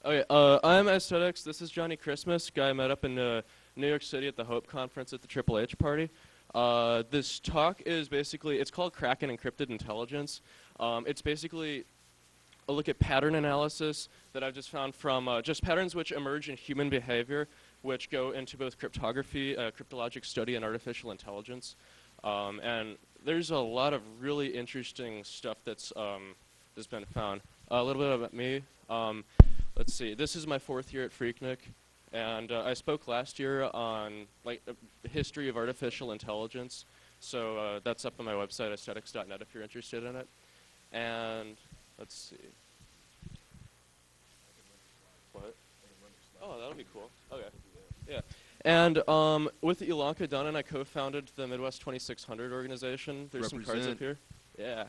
Okay, I'm Aestetix. This is Jonny Christmas, guy I met up in New York City at the Hope Conference at the Triple H party. This talk is basically, it's called Cracking Encrypted Intelligence. It's basically a look at pattern analysis that I've just found from just patterns which emerge in human behavior, which go into both cryptography, cryptologic study, and artificial intelligence. And there's a lot of really interesting stuff that's been found. A little bit about me. Let's see. This is my 4th year at PhreakNIC, and I spoke last year on the history of artificial intelligence. So that's up on my website, aestetix.net, if you're interested in it. And let's see. What? Oh, that'll be cool. Okay. Yeah. And with Ilanka Dunn and I co-founded the Midwest 2600 organization. There's some cards up here. Yeah.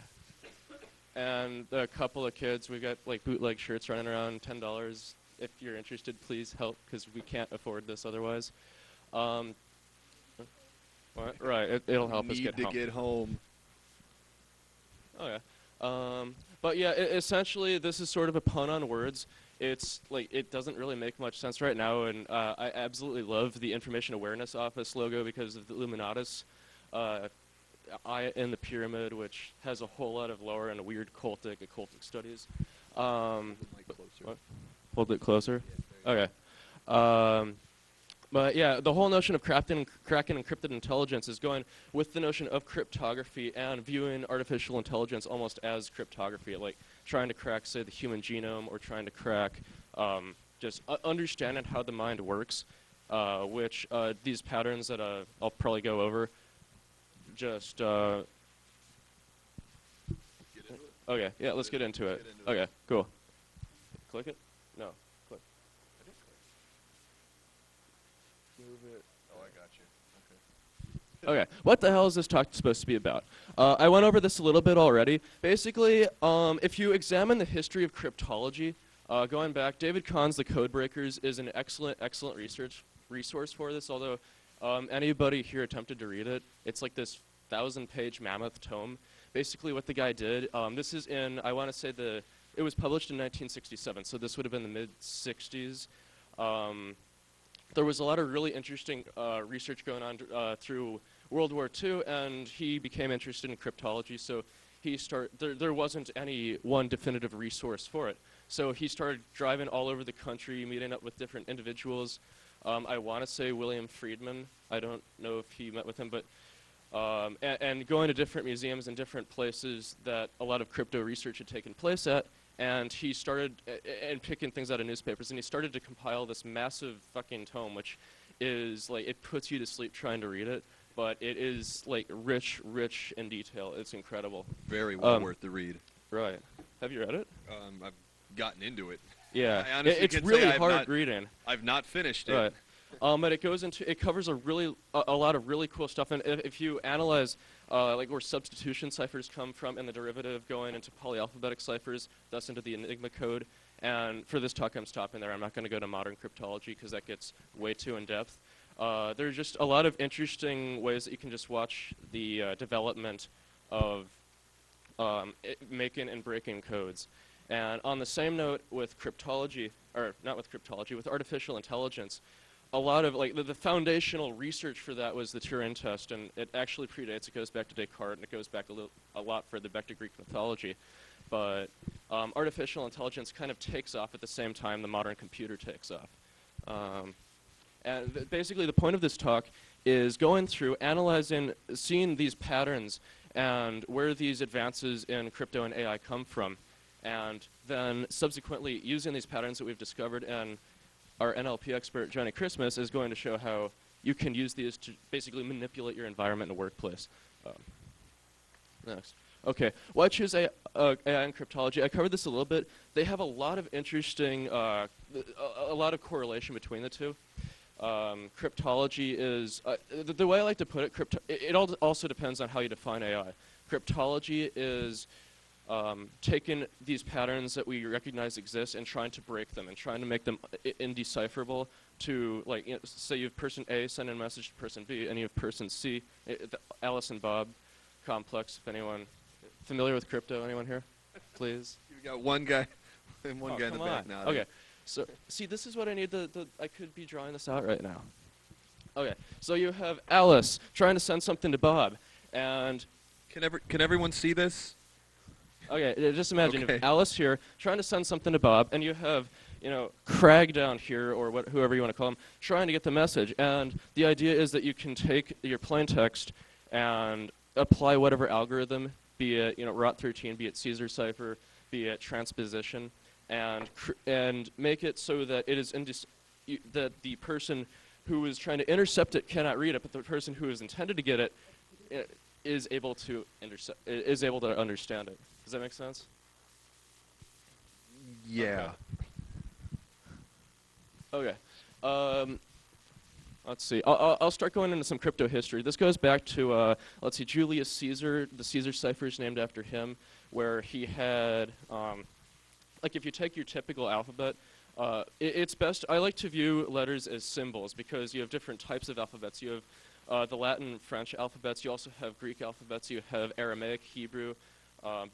And a couple of kids, we got like bootleg shirts running around, $10. If you're interested, please help, because we can't afford this otherwise. What? Right, it'll help us get home. Need to get home. Oh yeah. But yeah, essentially, this is sort of a pun on words. It's like, it doesn't really make much sense right now, and I absolutely love the Information Awareness Office logo because of the Illuminatus eye in the pyramid, which has a whole lot of lore and weird occultic studies. Hold it closer. Okay. But yeah, the whole notion of cracking encrypted intelligence is going with the notion of cryptography and viewing artificial intelligence almost as cryptography, like trying to crack, say, the human genome, or trying to crack just understanding how the mind works, which these patterns that I'll probably go over just... Okay, yeah, let's get into it. Okay, cool. Click it? No. Click. Move it. Oh, I got you. Okay, what the hell is this talk supposed to be about? I went over this a little bit already. Basically, if you examine the history of cryptology, going back, David Kahn's The Codebreakers is an excellent resource for this, although anybody here attempted to read it. It's like this 1,000-page mammoth tome. Basically what the guy did, this is in, I want to say it was published in 1967, so this would have been the mid-60s. There was a lot of really interesting research going on through World War II, and he became interested in cryptology, so there wasn't any one definitive resource for it. So he started driving all over the country, meeting up with different individuals. I want to say William Friedman. I don't know if he met with him, but and going to different museums and different places that a lot of crypto research had taken place at. And he started and picking things out of newspapers, and he started to compile this massive fucking tome, which is like, it puts you to sleep trying to read it, but it is like rich in detail. It's incredible. Very well worth the read. Right. Have you read it? I've gotten into it. Yeah. I honestly it's can really say hard reading. I've not finished it. Right. But it covers a lot of really cool stuff, and if you analyze like where substitution ciphers come from and the derivative going into polyalphabetic ciphers, thus into the Enigma code. And for this talk, I'm stopping there. I'm not going to go to modern cryptology because that gets way too in depth. There's just a lot of interesting ways that you can just watch the development of making and breaking codes. And on the same note with cryptology, or not with cryptology, with artificial intelligence, a lot of, like, the foundational research for that was the Turing test, and it actually predates. It goes back to Descartes, and it goes back a lot further back to Greek mythology. But artificial intelligence kind of takes off at the same time the modern computer takes off. And basically the point of this talk is going through, analyzing, seeing these patterns and where these advances in crypto and AI come from, and then subsequently using these patterns that we've discovered, and our NLP expert, Jonny Christmas, is going to show how you can use these to basically manipulate your environment in a workplace. Next. Okay, why choose AI and cryptology? I covered this a little bit. They have a lot of interesting, a lot of correlation between the two. Cryptology is, the way I like to put it, it also depends on how you define AI. Cryptology is taking these patterns that we recognize exist and trying to break them and trying to make them indecipherable to, like, you know, say you have person A send a message to person B, and you have person C, the Alice and Bob complex, if anyone familiar with crypto, anyone here? Please. You got one guy and one guy in the back now. Okay. So, see, this is what I need. I could be drawing this out right now. Okay, so you have Alice trying to send something to Bob, and Can everyone see this? okay, just imagine you Okay. have Alice here trying to send something to Bob, and you have Craig down here, or whoever you want to call him, trying to get the message. And the idea is that you can take your plain text and apply whatever algorithm, be it ROT13, be it Caesar cipher, be it transposition, and make it so that it is that the person who is trying to intercept it cannot read it, but the person who is intended to get it is able to understand it. Does that make sense? Yeah. Okay. Let's see. I'll start going into some crypto history. This goes back to, let's see, Julius Caesar. The Caesar cipher is named after him, where he had, like if you take your typical alphabet, it's best, I like to view letters as symbols because you have different types of alphabets. You have the Latin and French alphabets. You also have Greek alphabets. You have Aramaic, Hebrew,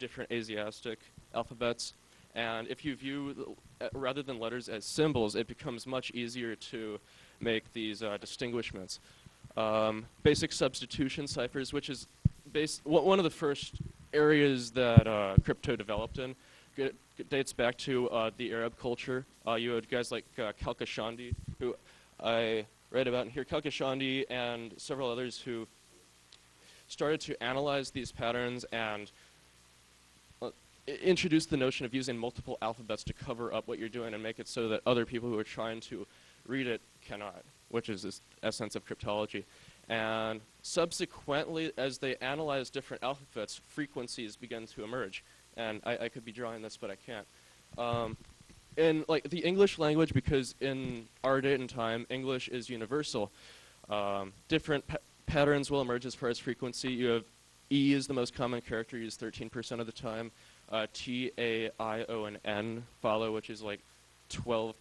different Asiatic alphabets. And if you view, rather than letters as symbols, it becomes much easier to make these distinguishments. Basic substitution ciphers, which is one of the first areas that crypto developed in, dates back to the Arab culture. You had guys like Kalkashandi, who I read about in here, Kalkashandi and several others who started to analyze these patterns and introduce the notion of using multiple alphabets to cover up what you're doing and make it so that other people who are trying to read it cannot, which is the essence of cryptology. And subsequently, as they analyze different alphabets, frequencies begin to emerge. And I could be drawing this, but I can't. In like the English language, because in our date and time, English is universal, different patterns will emerge as far as frequency. You have E is the most common character used 13% of the time. T, A, I, O, and N follow, which is like 12%,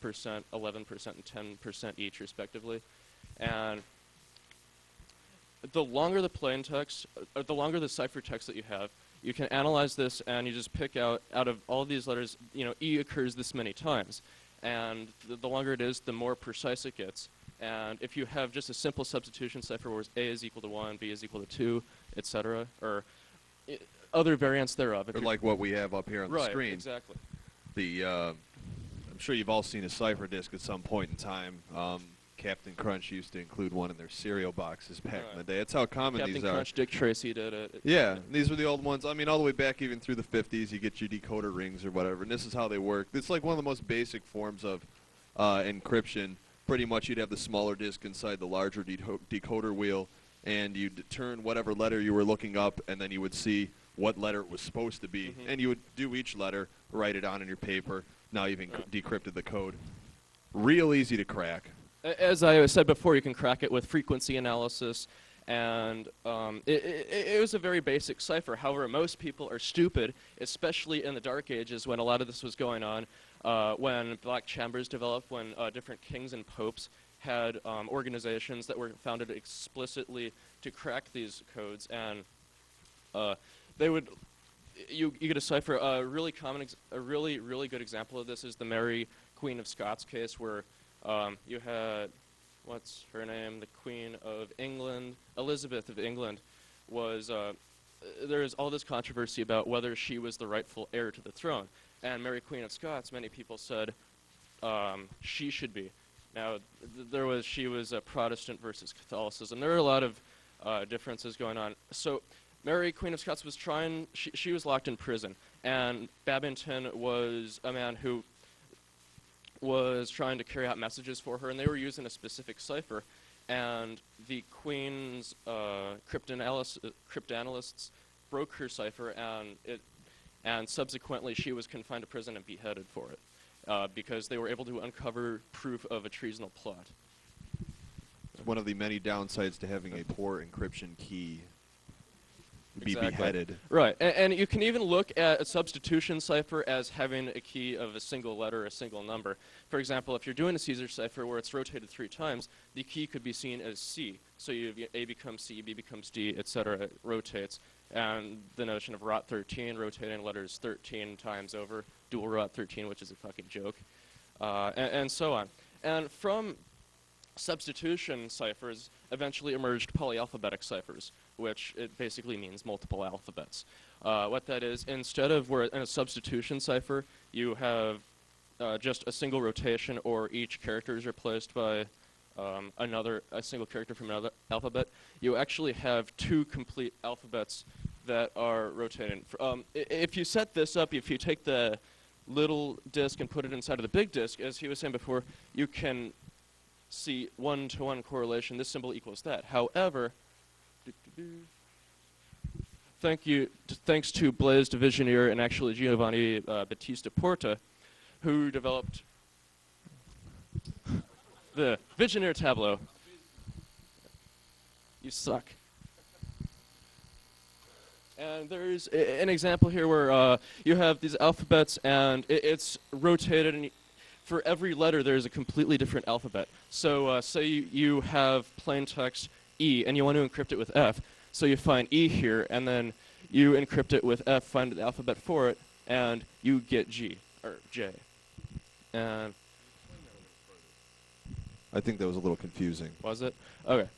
11%, and 10% each, respectively. And the longer the plain text, the longer the ciphertext that you have, you can analyze this and you just pick out of all these letters, E occurs this many times. And the longer it is, the more precise it gets. And if you have just a simple substitution cipher where A is equal to 1, B is equal to 2, etc., or other variants thereof. Or like what we have up here on the screen. Right, exactly. I'm sure you've all seen a cipher disk at some point in time. Captain Crunch used to include one in their cereal boxes back in the day. That's how common Captain these are. Crunch, Dick Tracy did it. Yeah, these were the old ones. I mean, all the way back even through the 50s, you get your decoder rings or whatever, and this is how they work. It's like one of the most basic forms of encryption. Pretty much you'd have the smaller disk inside the larger decoder wheel, and you'd turn whatever letter you were looking up, and then you would see what letter it was supposed to be. And you would do each letter, write it on in your paper. Now you've decrypted the code. Real easy to crack. As I said before, you can crack it with frequency analysis, and it was a very basic cipher. However, most people are stupid, especially in the Dark Ages when a lot of this was going on, when black chambers developed, when different kings and popes had organizations that were founded explicitly to crack these codes, and they would. You get a cipher. A really common, a really good example of this is the Mary Queen of Scots case, where you had, what's her name, the Queen of England, Elizabeth of England, was, there is all this controversy about whether she was the rightful heir to the throne. And Mary Queen of Scots, many people said she should be. Now, she was a Protestant versus Catholicism. There were a lot of differences going on. So Mary Queen of Scots was she was locked in prison. And Babington was a man who was trying to carry out messages for her, and they were using a specific cipher. And the Queen's cryptanalysts broke her cipher, and subsequently she was confined to prison and beheaded for it, because they were able to uncover proof of a treasonal plot. It's one of the many downsides to having a poor encryption key. Be Exactly. beheaded. Right, and you can even look at a substitution cipher as having a key of a single letter, a single number. For example, if you're doing a Caesar cipher where it's rotated 3 times, the key could be seen as C. So A becomes C, B becomes D, etc. It rotates. And the notion of ROT13, rotating letters 13 times over, dual ROT13, which is a fucking joke. and so on. And from substitution ciphers eventually emerged polyalphabetic ciphers, which it basically means multiple alphabets. What that is, instead of where in a substitution cipher you have just a single rotation or each character is replaced by a single character from another alphabet, you actually have two complete alphabets that are rotating. If you set this up, if you take the little disk and put it inside of the big disk, as he was saying before, you can see one-to-one correlation. This symbol equals that. However, thanks to Blaise de Vigenère and actually Giovanni Battista Porta, who developed the Vigenère tableau. You suck. And there's an example here where you have these alphabets and it's rotated, and for every letter there's a completely different alphabet. So say you have plain text E and you want to encrypt it with F, so you find E here and then you encrypt it with F, find the alphabet for it, and you get G, or J. And I think that was a little confusing. was it? Okay.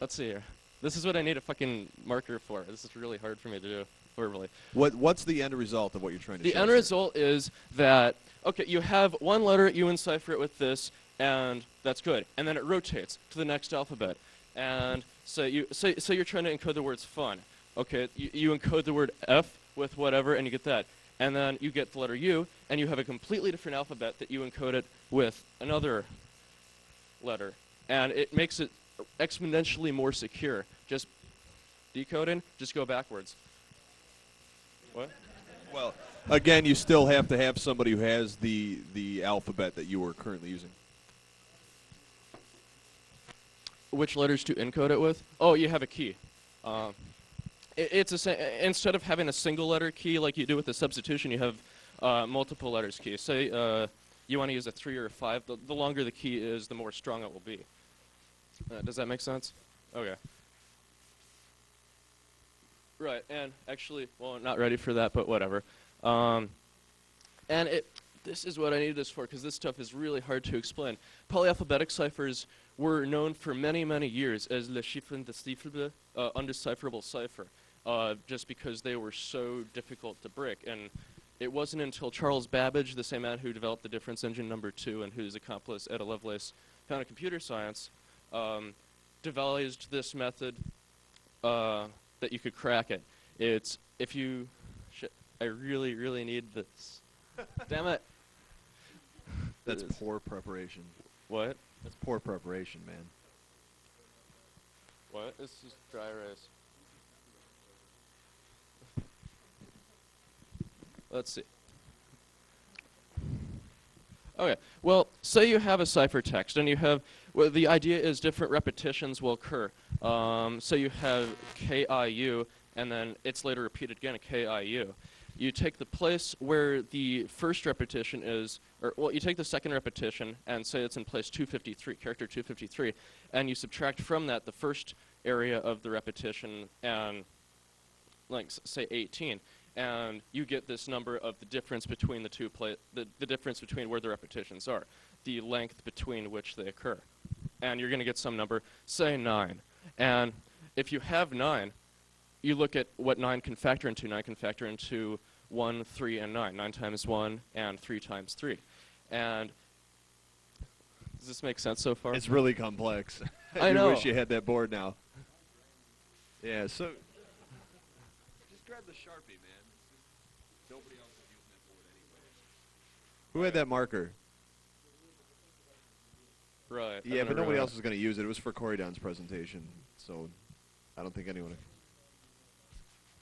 Let's see here. This is what I need a fucking marker for. This is really hard for me to do verbally. What's the end result of what you're trying to show? The end result is that, okay, you have one letter, you encipher it with this, and that's good. And then it rotates to the next alphabet. And so you're trying to encode the words fun. Okay, you encode the word F with whatever, and you get that. And then you get the letter U, and you have a completely different alphabet that you encode it with another letter. And it makes it exponentially more secure. Just decoding, just go backwards. What? Well, again, you still have to have somebody who has the alphabet that you are currently using. Which letters to encode it with? Oh, you have a key. Instead of having a single letter key like you do with the substitution, you have multiple letters key. Say you want to use a 3 or a 5. The longer the key is, the more strong it will be. Does that make sense? Okay. Right, and actually, well, not ready for that, but whatever. This is what I needed this for, because this stuff is really hard to explain. Polyalphabetic ciphers were known for many, many years as le chiffre indéchiffrable, undecipherable cipher, just because they were so difficult to break. And it wasn't until Charles Babbage, the same man who developed the difference engine #2 and whose accomplice Ada Lovelace founded computer science, devised this method that you could crack it. It's if you... I really, really need this. Damn it. That's poor preparation. What? That's poor preparation, man. What? This is dry erase. Let's see. Okay, well, say you have a ciphertext, and you have, well, the idea is different repetitions will occur. So you have KIU, and then it's later repeated again, KIU. You take the place where the first repetition is, or, well, you take the second repetition, and say it's in place 253, character 253, and you subtract from that the first area of the repetition, and, like, say 18. And you get this number of the difference between the two the difference between where the repetitions are, the length between which they occur. And you're going to get some number, say 9. And if you have 9, you look at what 9 can factor into. 9 can factor into 1, 3, and 9. 9 times 1 and 3 times 3. And does this make sense so far? It's really complex. I know. Wish you had that board now. Yeah, so just grab the Sharpie, man. Nobody else is using that board anyway. Who had that marker? Right. Yeah, but nobody else was going to use it. It was for Corydon's presentation, so I don't think anyone...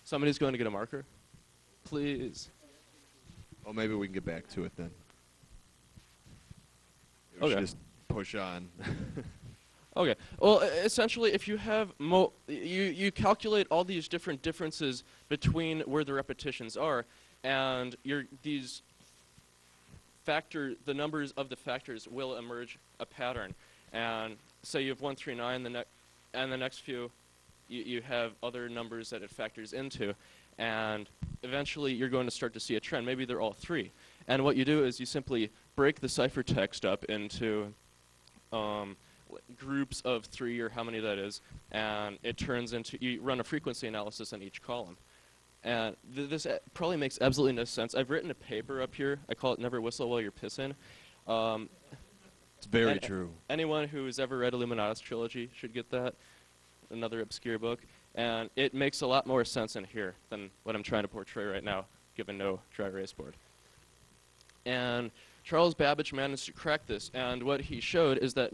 Somebody's going to get a marker? Please. Well, maybe we can get back to it then. We Okay. should just push on. Okay. Well, essentially, if you have you calculate all these different differences between where the repetitions are, and the numbers of the factors will emerge a pattern. And say you have 139, and the next few, you have other numbers that it factors into, and eventually you're going to start to see a trend. Maybe they're all 3. And what you do is you simply break the ciphertext up into groups of 3 or how many that is, and it turns into, you run a frequency analysis on each column. And this probably makes absolutely no sense. I've written a paper up here. I call it Never Whistle While You're Pissing. It's very true. Anyone who's ever read Illuminatus Trilogy should get that. Another obscure book. And it makes a lot more sense in here than what I'm trying to portray right now, given no dry erase board. And Charles Babbage managed to crack this, and what he showed is that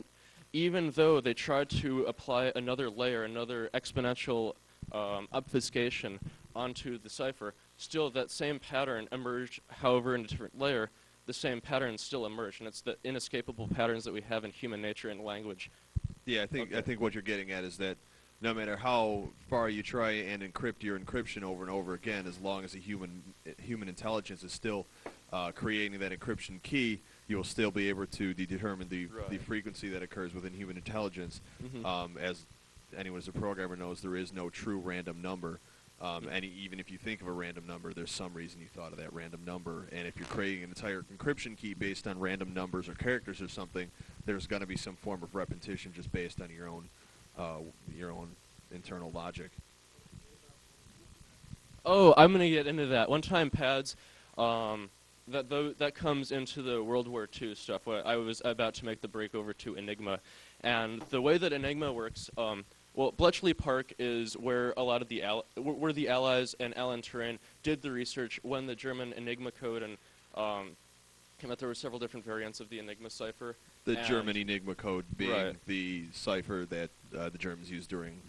even though they tried to apply another layer, another exponential obfuscation onto the cipher, still that same pattern emerged, however, in a different layer, the same pattern still emerged, and it's the inescapable patterns that we have in human nature and language. Yeah, I think what you're getting at is that no matter how far you try and encrypt your encryption over and over again, as long as a human intelligence is still creating that encryption key, you will still be able to determine the frequency that occurs within human intelligence. As anyone who's a programmer knows, there is no true random number. Even if you think of a random number, there's some reason you thought of that random number. And if you're creating an entire encryption key based on random numbers or characters or something, there's going to be some form of repetition just based on your own internal logic. Oh, I'm going to get into that. One-time pads, that comes into the World War II stuff. I was about to make the break over to Enigma. And the way that Enigma works, well, Bletchley Park is where a lot of the Allies and Alan Turing did the research when the German Enigma code and came out. There were several different variants of the Enigma cipher. The German Enigma code being the cipher that the Germans used during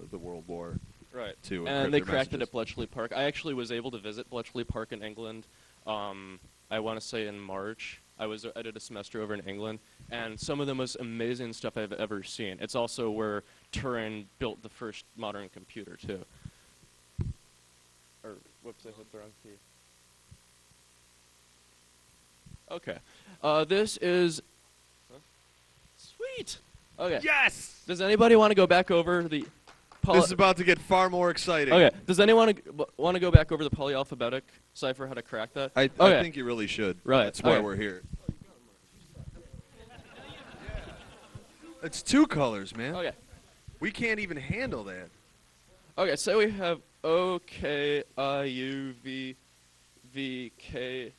the World War. Right. To and they their cracked messages. it at Bletchley Park. I actually was able to visit Bletchley Park in England. I want to say in March. I did a semester over in England, and some of the most amazing stuff I've ever seen. It's also where Turing built the first modern computer too. Or whoops, I hit the wrong key. Okay, this is sweet. Okay. Yes! Does anybody want to go back over the? This is about to get far more exciting. Okay. Does anyone want to go back over the polyalphabetic cipher, how to crack that? I think you really should. Right. That's why we're here. It's 2 colors, man. Okay. We can't even handle that. Okay, so we have O, K, I, U, V, V, K,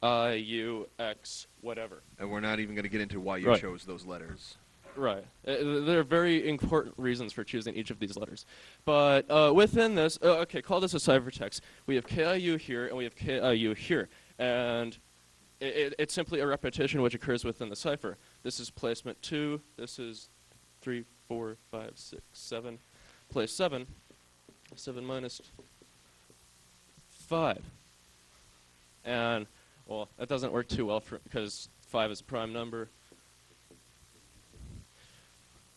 I, U, X, whatever. And we're not even going to get into why you chose those letters. Right. There are very important reasons for choosing each of these letters. But within this, okay, call this a ciphertext. We have KIU here, and we have KIU here. And it's simply a repetition which occurs within the cipher. This is placement 2. This is 3, 4, 5, 6, 7. Place 7. 7 minus 5. And, well, that doesn't work too well because 5 is a prime number.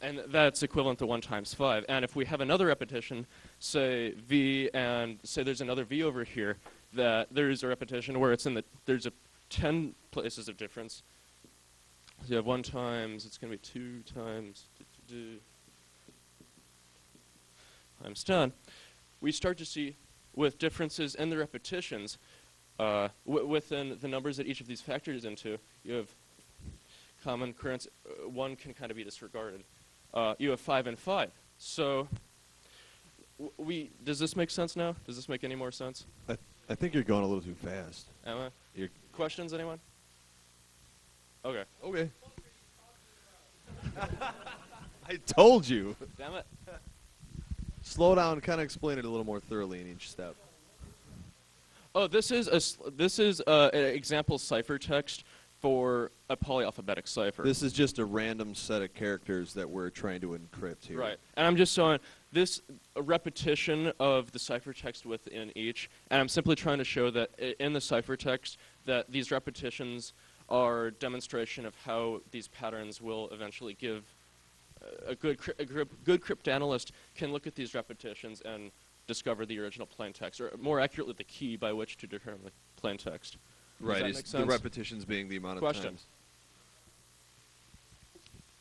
And that's equivalent to 1 times 5. And if we have another repetition, say V, and say there's another V over here, that there's a repetition where it's there's 10 places of difference. So you have 1 times, it's going to be 2 times, times 10. We start to see, with differences in the repetitions, within the numbers that each of these factors into, you have common occurrence. 1 can kind of be disregarded. You have 5 and 5. So, does this make sense now? Does this make any more sense? I think you're going a little too fast. Am I? Questions, anyone? Okay. Okay. I told you. Damn it. Slow down, kind of explain it a little more thoroughly in each step. Oh, this is an example ciphertext for a polyalphabetic cipher. This is just a random set of characters that we're trying to encrypt here. Right. And I'm just showing this a repetition of the ciphertext within each, and I'm simply trying to show that in the ciphertext that these repetitions are demonstration of how these patterns will eventually give a good cryptanalyst can look at these repetitions and discover the original plain text, or more accurately, the key by which to determine the plain text. Right, is the repetitions being the amount of times.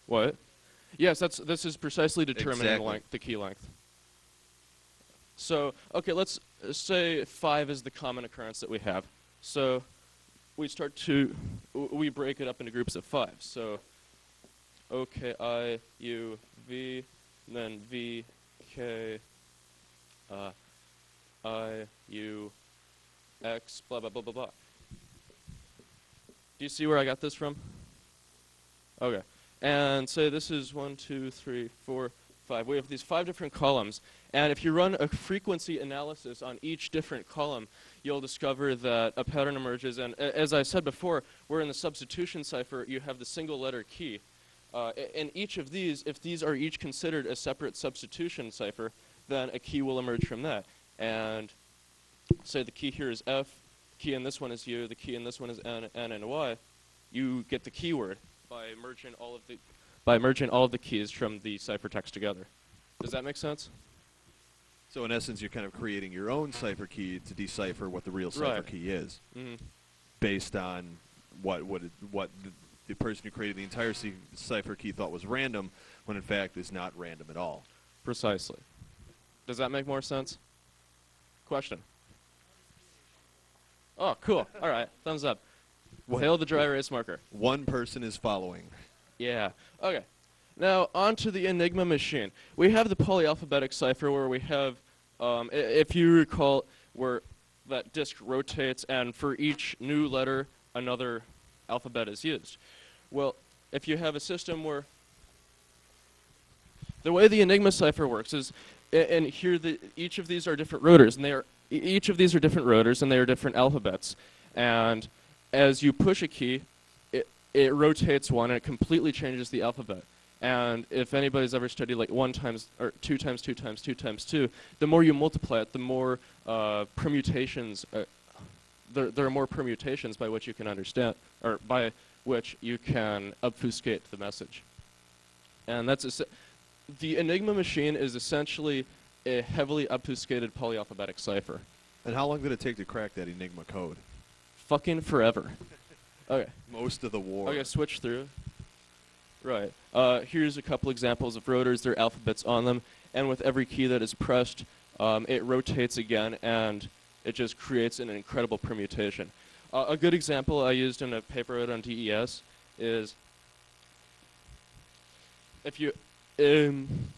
What? Yes, this is precisely determining the key length. So, okay, let's say 5 is the common occurrence that we have. So we break it up into groups of 5. So O, K, I, U, V, and then V, K, I, U, X, blah, blah, blah, blah, blah. Do you see where I got this from? Okay. And say this is 1, 2, 3, 4, 5. We have these 5 different columns. And if you run a frequency analysis on each different column, you'll discover that a pattern emerges. And as I said before, where in the substitution cipher you have the single letter key. In each of these, if these are each considered a separate substitution cipher, then a key will emerge from that. And say the key here is F, the key in this one is U, the key in this one is N, and Y. You get the keyword by merging all of the keys from the ciphertext together. Does that make sense? So in essence, you're kind of creating your own cipher key to decipher what the real cipher key is, based on what the person who created the entire cipher key thought was random, when in fact is not random at all. Precisely. Does that make more sense? Question. Oh, cool. All right. Thumbs up. Hail the dry erase marker. One person is following. Yeah. Okay. Now, on to the Enigma machine. We have the polyalphabetic cipher where we have, if you recall, where that disk rotates and for each new letter, another alphabet is used. Well, if you have a system where the way the Enigma cipher works is, and here each of these are different rotors, and each of these are different rotors, and they are different alphabets. And as you push a key, it rotates one, and it completely changes the alphabet. And if anybody's ever studied like 1 times, or 2 times 2 times 2 times 2, the more you multiply it, the more permutations, there are more permutations by which you can understand, or by which you can obfuscate the message. And that's the Enigma machine is essentially a heavily obfuscated polyalphabetic cipher. And how long did it take to crack that Enigma code? Fucking forever. Okay. Most of the war. Okay, switch through. Right. Here's a couple examples of rotors. There are alphabets on them. And with every key that is pressed, it rotates again, and it just creates an incredible permutation. A good example I used in a paper I wrote on DES is if you,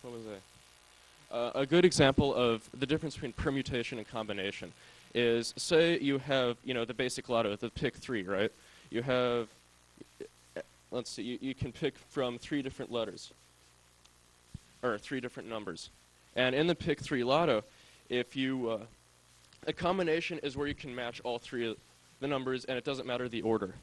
what was I? A good example of the difference between permutation and combination is, say you have, the basic lotto, the pick 3, right? You have, let's see, you can pick from 3 different letters, or 3 different numbers. And in the pick 3 lotto, if you, a combination is where you can match all 3 of the numbers, and it doesn't matter the order.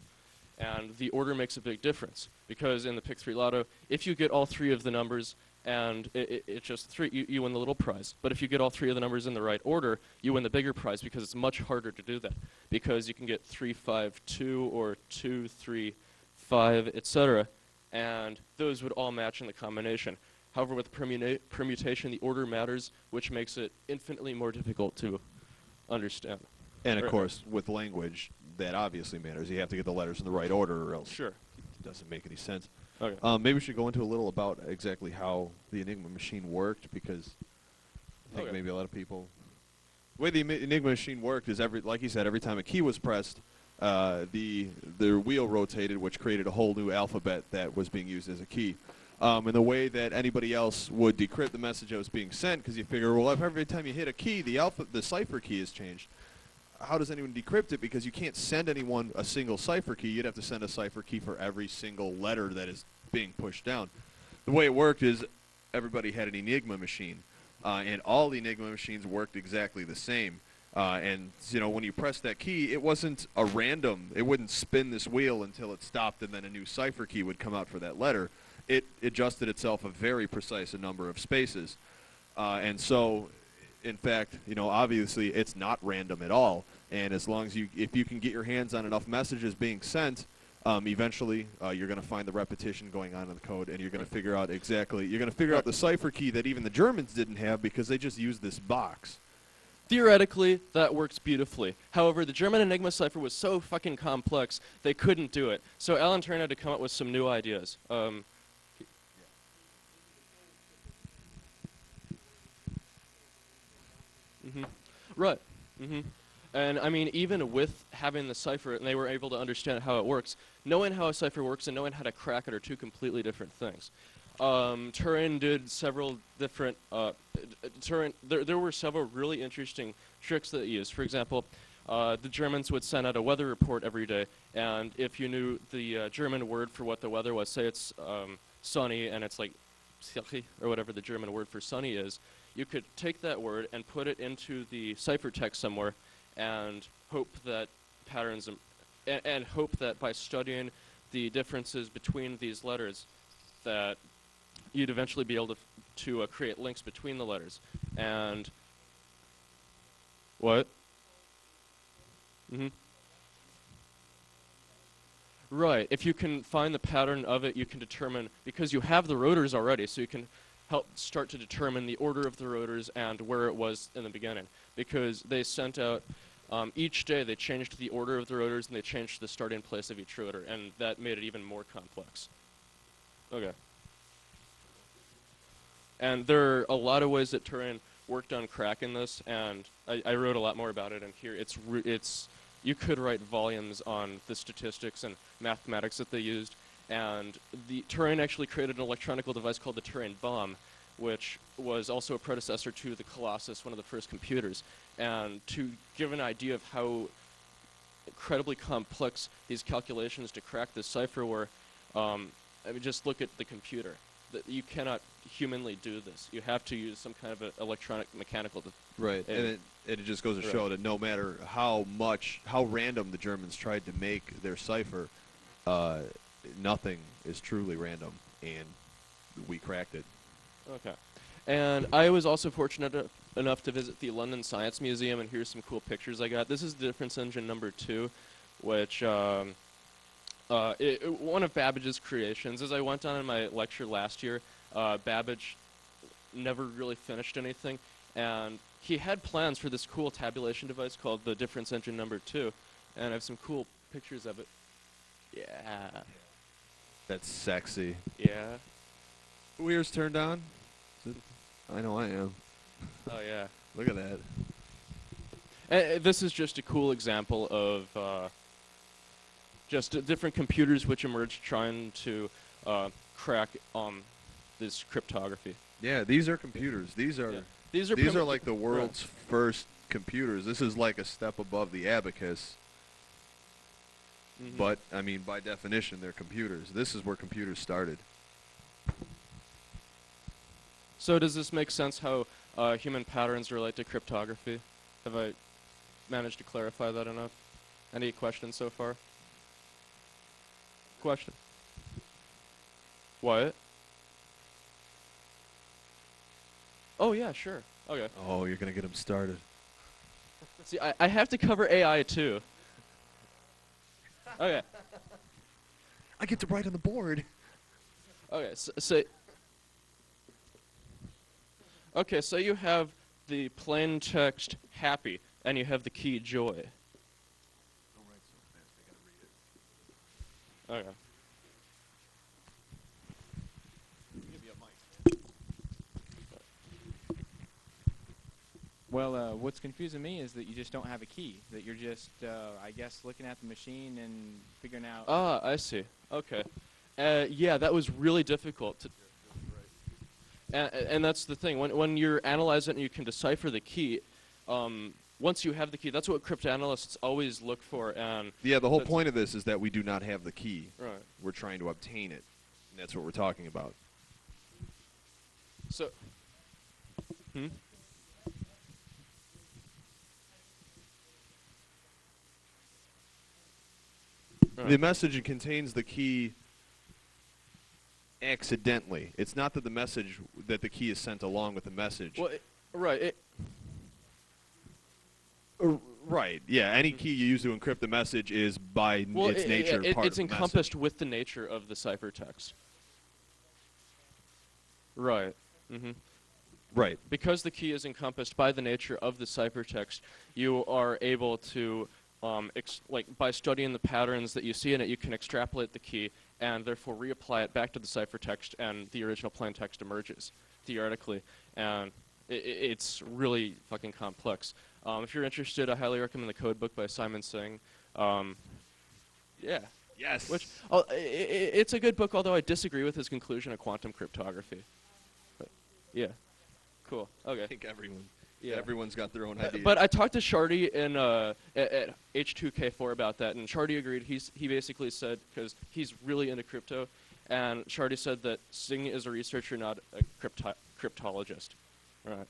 And the order makes a big difference, because in the pick 3 lotto, if you get all 3 of the numbers, and it's just 3, you win the little prize. But if you get all 3 of the numbers in the right order, you win the bigger prize, because it's much harder to do that. Because you can get 3, 5, 2, or 2, 3, 5, etc. And those would all match in the combination. However, with permutation, the order matters, which makes it infinitely more difficult to understand. And of course, with language, that obviously matters. You have to get the letters in the right order, or else it doesn't make any sense. Okay. Maybe we should go into a little about exactly how the Enigma machine worked, because I think maybe a lot of people... The way the Enigma machine worked is, like you said, every time a key was pressed, the wheel rotated, which created a whole new alphabet that was being used as a key. And the way that anybody else would decrypt the message that was being sent, because you figure, well, if every time you hit a key, the cipher key is changed, how does anyone decrypt it? Because you can't send anyone a single cipher key. You'd have to send a cipher key for every single letter that is being pushed down. The way it worked is everybody had an Enigma machine, and all the Enigma machines worked exactly the same. And when you press that key, it wasn't a random. It wouldn't spin this wheel until it stopped, and then a new cipher key would come out for that letter. It adjusted itself a very precise number of spaces. And so, in fact, obviously it's not random at all. And as long as if you can get your hands on enough messages being sent, eventually you're going to find the repetition going on in the code, and you're going to figure out out the cipher key that even the Germans didn't have, because they just used this box. Theoretically, that works beautifully. However, the German Enigma cipher was so fucking complex, they couldn't do it. So Alan Turing had to come up with some new ideas. Right. And I mean, even with having the cipher and they were able to understand how it works, knowing how a cipher works and knowing how to crack it are two completely different things. Turing did several different, there were several really interesting tricks that he used. For example, the Germans would send out a weather report every day, and if you knew the German word for what the weather was, say it's sunny and it's like or whatever the German word for sunny is, you could take that word and put it into the ciphertext somewhere and hope that patterns and hope that by studying the differences between these letters that you'd eventually be able to create links between the letters. And what? Right. If you can find the pattern of it, you can determine, because you have the rotors already, so you can help start to determine the order of the rotors and where it was in the beginning. Because they sent out, each day they changed the order of the rotors and they changed the starting place of each rotor, and that made it even more complex. Okay. And there are a lot of ways that Turing worked on cracking this, and I wrote a lot more about it in here. You could write volumes on the statistics and mathematics that they used, and the Turing actually created an electronic device called the Turing bomb, which was also a predecessor to the Colossus, one of the first computers. And to give an idea of how incredibly complex these calculations to crack this cipher were, I mean, just look at the computer. You cannot humanly do this. You have to use some kind of a electronic mechanical. Right, and it just goes to show that no matter how random the Germans tried to make their cipher, nothing is truly random, and we cracked it. Okay. And I was also fortunate enough to visit the London Science Museum, and here's some cool pictures I got. This is the difference engine number 2, which one of Babbage's creations. As I went on in my lecture last year, Babbage never really finished anything, and he had plans for this cool tabulation device called the difference engine number 2, and I have some cool pictures of it. Yeah. That's sexy. Yeah. Ears turned on? I know I am. Oh, yeah. Look at that. This is just a cool example of just different computers which emerged trying to crack this cryptography. Yeah, these are computers. These are like the world's first computers. This is like a step above the abacus. But I mean, by definition, they're computers. This is where computers started. So does this make sense how human patterns relate to cryptography? Have I managed to clarify that enough? Any questions so far? Question? What? Oh, yeah, sure. Okay. Oh, you're going to get them started. See, I have to cover AI, too. Okay. I get to write on the board. Okay, so you have the plain text happy, and you have the key joy. Don't write so fast, I gotta read it. Okay. Give me a mic. Well, what's confusing me is that you just don't have a key. That you're just, I guess, looking at the machine and figuring out. Ah, I see. Okay. Yeah, that was really difficult to. And that's the thing. When you're analyzing it and you can decipher the key, once you have the key, that's what cryptanalysts always look for. And yeah, the whole point of this is that we do not have the key. Right. We're trying to obtain it. And that's what we're talking about. So. The message contains the key accidentally. It's not that the key is sent along with the message. Well, right. Right. Yeah. Any key you use to encrypt the message is by its nature part it's of the encompassed with the nature of the ciphertext. Right. Right. Because the key is encompassed by the nature of the ciphertext, you are able to, by studying the patterns that you see in it, you can extrapolate the key and therefore reapply it back to the ciphertext, and the original plain text emerges, theoretically. And it's really fucking complex. If you're interested, I highly recommend the Code Book by Simon Singh. Yeah. Yes. Which it's a good book, although I disagree with his conclusion of quantum cryptography. But, yeah. Cool. Okay. I think Yeah. everyone's got their own idea. But I talked to Shardy at H2K4 about that, and Shardy agreed. He basically said, because he's really into crypto, and Shardy said that Singh is a researcher, not a cryptologist. Right.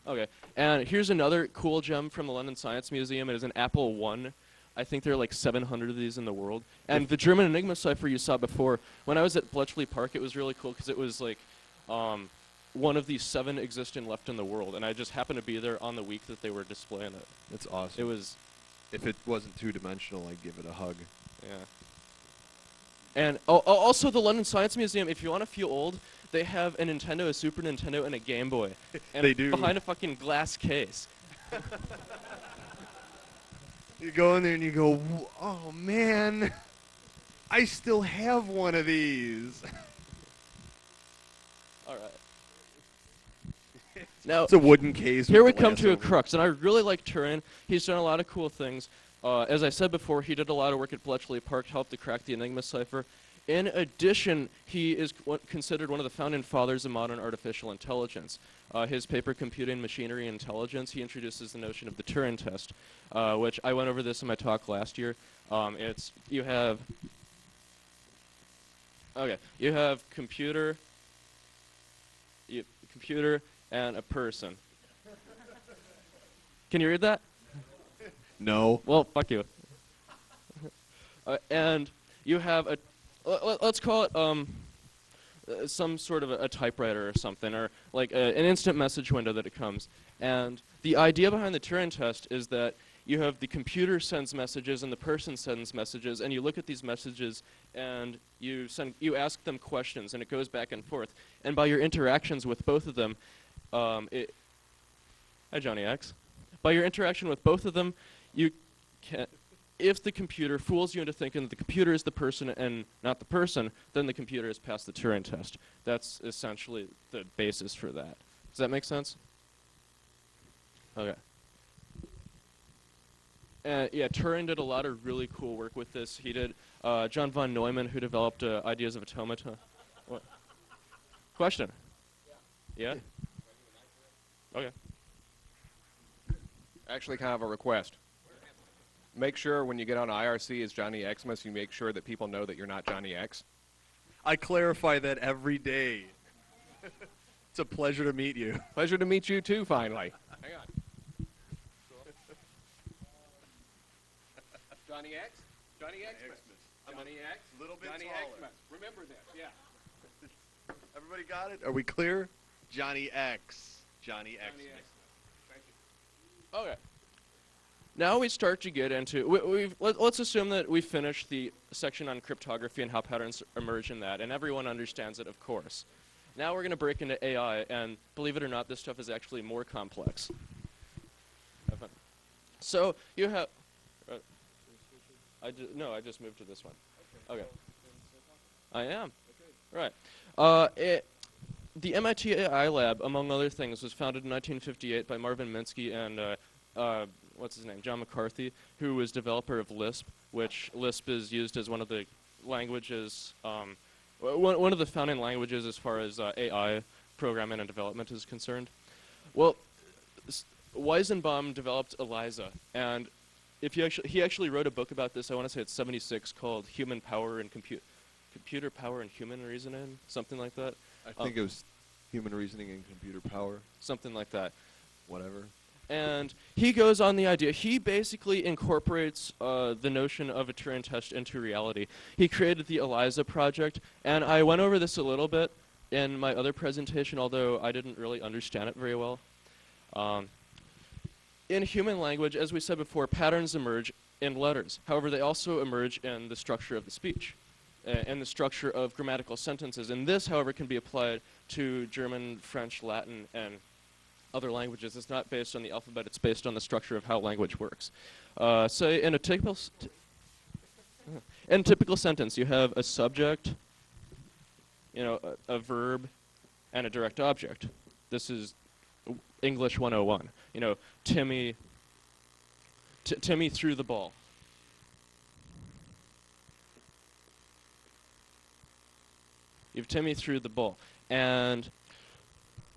Okay. And here's another cool gem from the London Science Museum. It is an Apple I. I think there are like 700 of these in the world. And the German Enigma cipher you saw before, when I was at Bletchley Park, it was really cool because it was like one of the 7 existing left in the world. And I just happened to be there on the week that they were displaying it. That's awesome. It was... If it wasn't two-dimensional, I'd give it a hug. Yeah. And also the London Science Museum, if you want to feel old, they have a Nintendo, a Super Nintendo, and a Game Boy. And They do. Behind a fucking glass case. You go in there and you go, oh man, I still have one of these. All right. Now, It's a wooden case. here we with come glass to a over it. crux, and I really like Turin. He's done a lot of cool things. As I said before, he did a lot of work at Bletchley Park to help to crack the Enigma cipher. In addition, he is considered one of the founding fathers of modern artificial intelligence. His paper, Computing Machinery Intelligence, he introduces the notion of the Turing test, which I went over this in my talk last year. You have computer and a person. Can you read that? No. Well, fuck you. And you have a, let's call it some sort of a typewriter or something, or like an instant message window that it comes. And the idea behind the Turing test is that you have the computer sends messages and the person sends messages, and you look at these messages and you ask them questions, and it goes back and forth. And by your interactions with both of them, hi Johnny X. By your interaction with both of them, you can, if the computer fools you into thinking that the computer is the person and not the person, then the computer has passed the Turing test. That's essentially the basis for that. Does that make sense? Okay. Yeah, Turing did a lot of really cool work with this. He did John von Neumann, who developed ideas of automata. What? Question? Yeah? Okay. Actually, kind of a request. Make sure when you get on IRC as Johnny Xmas, you make sure that people know that you're not Johnny X. I clarify that every day. It's a pleasure to meet you. Pleasure to meet you too, finally. Hang on. Johnny X? Johnny Xmas. Johnny X? Little bit Johnny taller. Xmas. Remember this, yeah. Everybody got it? Are we clear? Johnny X. Johnny X. Johnny Xmas. Thank you. Okay. Now we start to get into, let's assume that we finished the section on cryptography and how patterns emerge in that, and everyone understands it, of course. Now we're going to break into AI, and believe it or not, this stuff is actually more complex. Have fun. So you have, I just moved to this one. Okay. I am. Right. The MIT AI lab, among other things, was founded in 1958 by Marvin Minsky and what's his name, John McCarthy, who was developer of Lisp, which Lisp is used as one of the languages, one of the founding languages as far as AI programming and development is concerned. Well, Weizenbaum developed ELIZA, and if he actually wrote a book about this. I want to say it's 76, called Human Power and Computer Power and Human Reasoning, something like that. I think it was Human Reasoning and Computer Power. Something like that. Whatever. And he goes on the idea. He basically incorporates the notion of a Turing test into reality. He created the ELIZA project, and I went over this a little bit in my other presentation, although I didn't really understand it very well. In human language, as we said before, patterns emerge in letters. However, they also emerge in the structure of the speech and the structure of grammatical sentences. And this, however, can be applied to German, French, Latin, and other languages. It's not based on the alphabet, it's based on the structure of how language works. Say in a typical sentence, you have a subject, a verb, and a direct object. This is English 101. Timmy Timmy threw the ball. You have Timmy threw the ball. And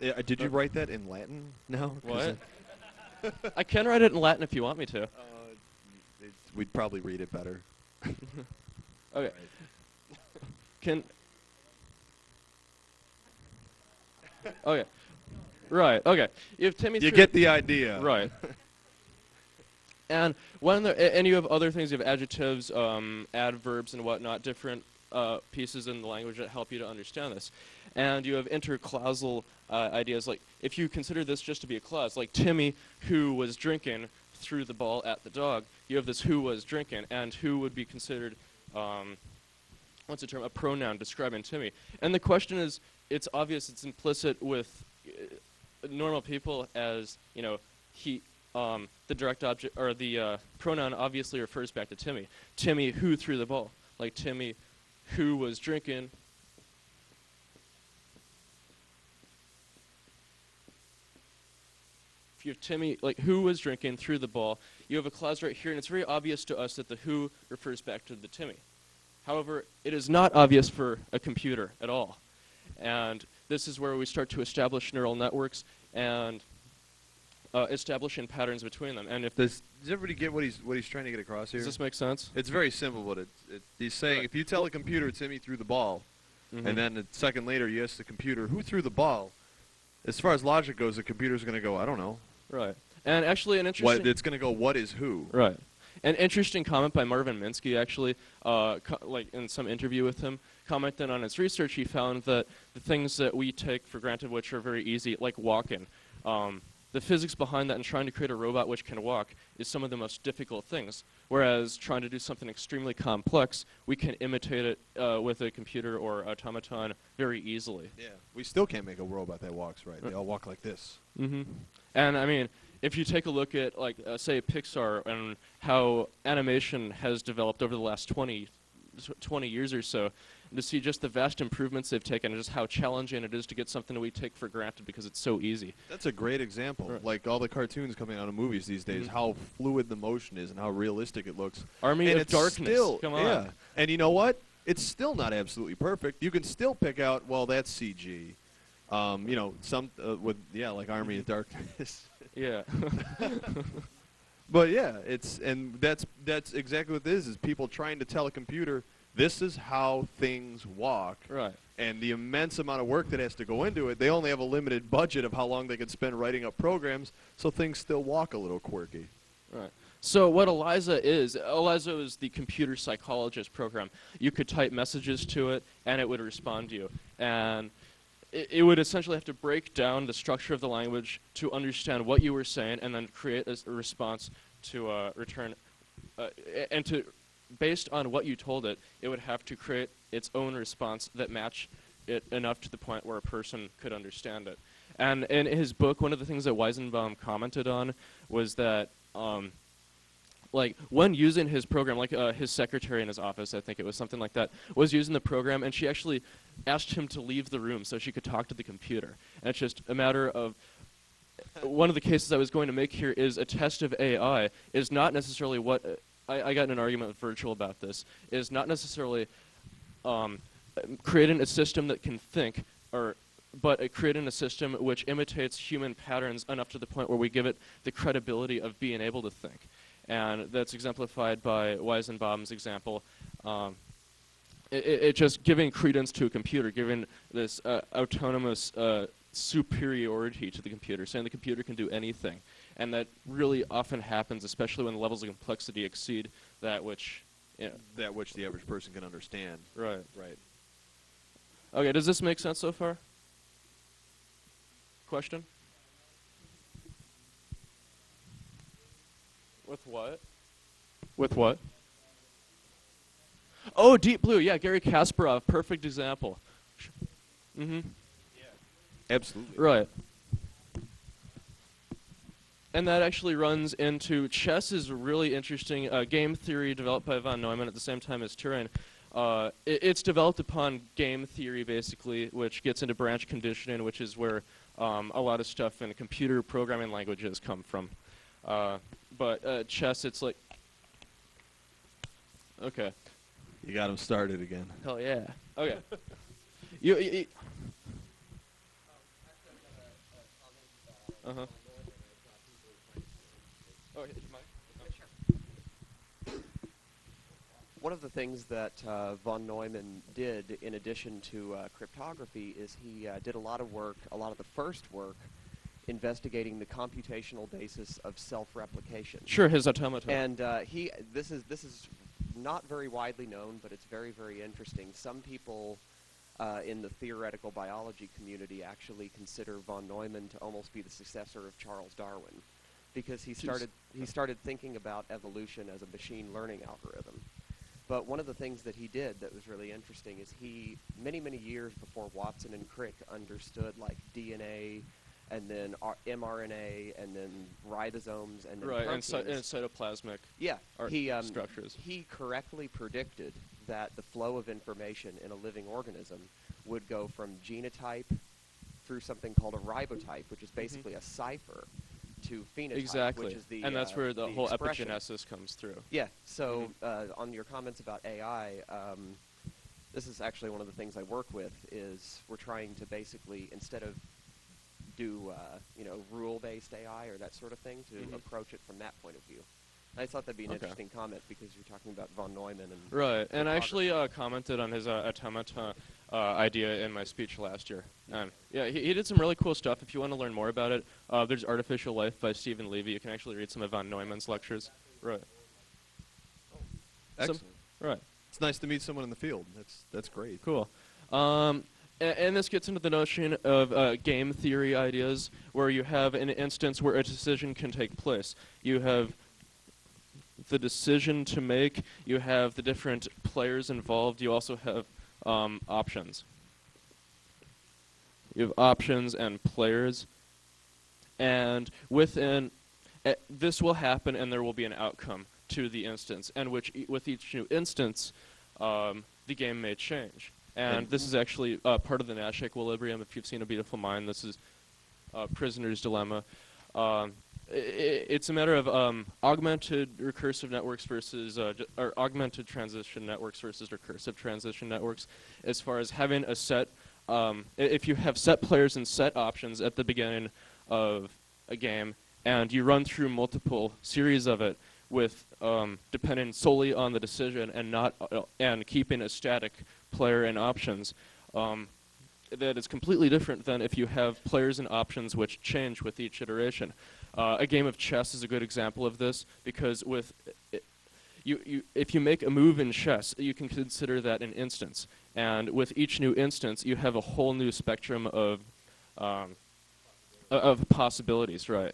Yeah, did you write that in Latin? No. 'Cause what? I can write it in Latin if you want me to. we'd probably read it better. Okay. Can. Okay. Right. Okay. You have Timmy. You threw get the idea. Right. And and you have other things. You have adjectives, adverbs, and whatnot. Different pieces in the language that help you to understand this. And you have interclausal ideas. Like if you consider this just to be a clause, like Timmy, who was drinking, threw the ball at the dog. You have this who was drinking, and who would be considered, what's the term? A pronoun describing Timmy. And the question is, it's obvious, it's implicit with normal people as, you know, he. The direct object or the pronoun obviously refers back to Timmy. Timmy who threw the ball, like Timmy who was drinking. If you have Timmy, like who was drinking, threw the ball, you have a clause right here, and it's very obvious to us that the who refers back to the Timmy. However, it is not obvious for a computer at all. And this is where we start to establish neural networks and establishing patterns between them. And if Does everybody get what he's trying to get across here? does this make sense? It's very simple, but he's saying if you tell a computer Timmy threw the ball, and then a second later you ask the computer who threw the ball, as far as logic goes, the computer's going to go, I don't know. Right. And actually, an interesting. It's going to go, what is who? Right. An interesting comment by Marvin Minsky, actually, like in some interview with him, commented on his research. He found that the things that we take for granted, which are very easy, like walking, the physics behind that and trying to create a robot which can walk is some of the most difficult things. Whereas trying to do something extremely complex, we can imitate it with a computer or automaton very easily. Yeah. We still can't make a robot that walks right. They all walk like this. Mm-hmm. And I mean, if you take a look at, like, say, Pixar and how animation has developed over the last 20 years or so, to see just the vast improvements they've taken and just how challenging it is to get something that we take for granted because it's so easy. That's a great example. Right. Like all the cartoons coming out of movies these days, how fluid the motion is and how realistic it looks. Army and of it's Darkness. Still, Come on. Yeah. And you know what? It's still not absolutely perfect. You can still pick out, well, that's CG. You know, some like Army of Darkness. Yeah. But yeah, that's exactly what this is people trying to tell a computer this is how things walk. Right. And the immense amount of work that has to go into it, they only have a limited budget of how long they can spend writing up programs, so things still walk a little quirky. Right. So what ELIZA is the computer psychologist program. You could type messages to it, and it would respond to you. And it would essentially have to break down the structure of the language to understand what you were saying, and then create a response to return, and to. Based on what you told it, it would have to create its own response that matched it enough to the point where a person could understand it. And in his book, one of the things that Weizenbaum commented on was that, like, when using his program, like his secretary in his office, I think it was something like that, was using the program, and she actually asked him to leave the room so she could talk to the computer. And it's just a matter of, one of the cases I was going to make here is a test of AI is not necessarily what... I got in an argument with Virtual about this, is not necessarily creating a system that can think, but creating a system which imitates human patterns enough to the point where we give it the credibility of being able to think. And that's exemplified by Weizenbaum's example. It just giving credence to a computer, giving this autonomous superiority to the computer, saying the computer can do anything. And that really often happens, especially when the levels of complexity exceed that which, that which the average person can understand. Right. Right. Okay, does this make sense so far? Question? With what? With what? Oh, Deep Blue. Yeah, Gary Kasparov. Perfect example. Mm-hmm. Yeah. Absolutely. Right. And that actually runs into chess is a really interesting game theory developed by von Neumann at the same time as Turing. It's developed upon game theory, basically, which gets into branch conditioning, which is where a lot of stuff in computer programming languages come from. but chess, it's like, okay, You got him started again. hell yeah, okay. you uh-huh. Oh, do you mind? One of the things that von Neumann did in addition to cryptography is he did a lot of the first work, investigating the computational basis of self-replication. Sure, his automata. And this is not very widely known, but it's very, very interesting. Some people in the theoretical biology community actually consider von Neumann to almost be the successor of Charles Darwin, because he started thinking about evolution as a machine learning algorithm. But one of the things that he did that was really interesting is he, many, many years before Watson and Crick understood like DNA and then mRNA and then ribosomes and then Right, and proteins. cytoplasmic structures. He correctly predicted that the flow of information in a living organism would go from genotype through something called a ribotype, which is basically a cipher, to phenotype, Exactly, which is the and that's where the whole expression. epigenesis comes through. Yeah, so on your comments about AI, this is actually one of the things I work with, is we're trying to basically, instead of do rule-based AI or that sort of thing, to approach it from that point of view. I thought that'd be an interesting comment because you're talking about von Neumann and right. And I actually commented on his automata idea in my speech last year. And yeah, he did some really cool stuff. If you want to learn more about it, there's Artificial Life by Stephen Levy. You can actually read some of von Neumann's lectures. Right. Excellent. Right. It's nice to meet someone in the field. That's great. Cool. And this gets into the notion of game theory ideas, where you have an instance where a decision can take place. You have the decision to make, you have the different players involved, you also have options. You have options and players, and within this will happen and there will be an outcome to the instance, and with each new instance, the game may change. And this is actually part of the Nash equilibrium. If you've seen A Beautiful Mind, this is Prisoner's Dilemma. It's a matter of augmented recursive networks versus, or augmented transition networks versus recursive transition networks. As far as having a set, if you have set players and set options at the beginning of a game, and you run through multiple series of it with depending solely on the decision and not and keeping a static player and options, that is completely different than if you have players and options which change with each iteration. A game of chess is a good example of this, because with if you make a move in chess, you can consider that an instance, and with each new instance, you have a whole new spectrum of possibilities, right?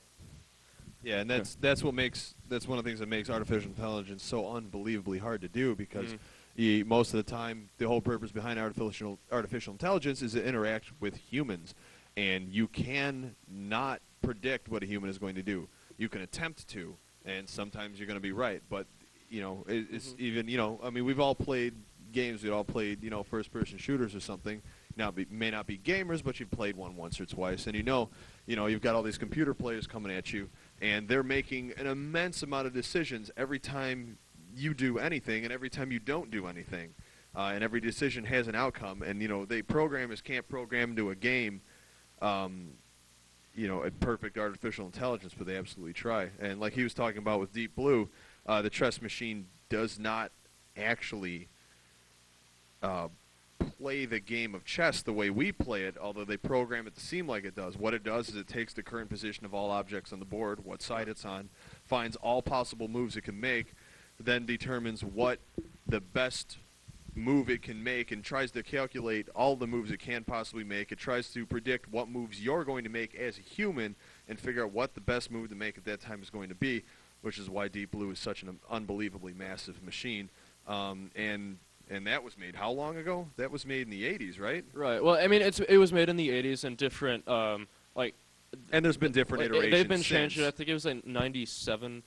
Yeah, and that's one of the things that makes artificial intelligence so unbelievably hard to do, because most of the time, the whole purpose behind artificial intelligence is to interact with humans, and you can not predict what a human is going to do. You can attempt to, and sometimes you're going to be right, but it's even I mean, we've all played games. We've all played first-person shooters or something. May not be gamers, but you've played one once or twice, and you've got all these computer players coming at you, and they're making an immense amount of decisions every time you do anything and every time you don't do anything, and every decision has an outcome. And programmers can't program into a game a perfect artificial intelligence, but they absolutely try. And like he was talking about with Deep Blue, the chess machine does not actually play the game of chess the way we play it, although they program it to seem like it does. What it does is it takes the current position of all objects on the board, what side it's on, finds all possible moves it can make, then determines what the best move it can make, and tries to calculate all the moves it can possibly make. It tries to predict what moves you're going to make as a human and figure out what the best move to make at that time is going to be, which is why Deep Blue is such an unbelievably massive machine. And that was made how long ago? That was made in the 80s, right? Right. Well, I mean, it was made in the 80s and different, and there's been different iterations. They've been since. changed. I think it was like 97.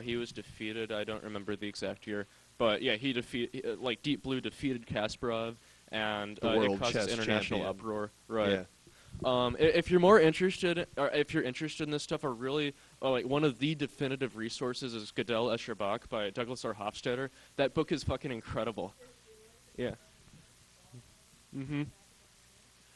He was defeated. I don't remember the exact year. But yeah, Deep Blue defeated Kasparov, and it causes international uproar. Right. Yeah. If you're more interested, or if you're interested in this stuff, a really like one of the definitive resources is Gödel Escher Bach by Douglas R. Hofstadter. That book is fucking incredible. Yeah. Mm-hmm.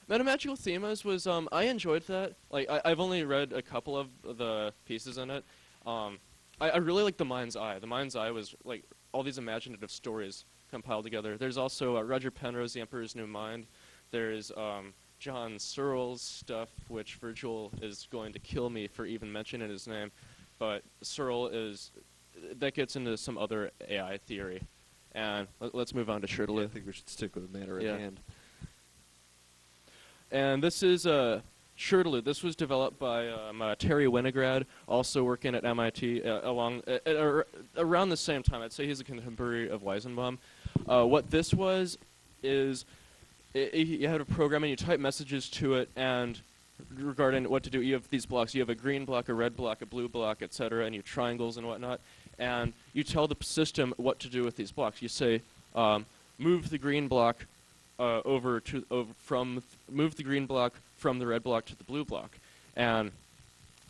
Metamagical Themas was, I enjoyed that. Like, I've only read a couple of the pieces in it. I really like The Mind's Eye. The Mind's Eye was, like, all these imaginative stories compiled together. There's also Roger Penrose, The Emperor's New Mind. There's John Searle's stuff, which Virgil is going to kill me for even mentioning his name. But Searle that gets into some other AI theory. And let's move on to Shirtley. Yeah, I think we should stick with the matter at hand. And this is Shirtley. This was developed by Terry Winograd, also working at MIT around the same time. I'd say he's a contemporary of Weizenbaum. What this was is you had a program and you type messages to it, and regarding what to do, you have these blocks. You have a green block, a red block, a blue block, etc., and you have triangles and whatnot. And you tell the system what to do with these blocks. You say, move the green block move the green block from the red block to the blue block, and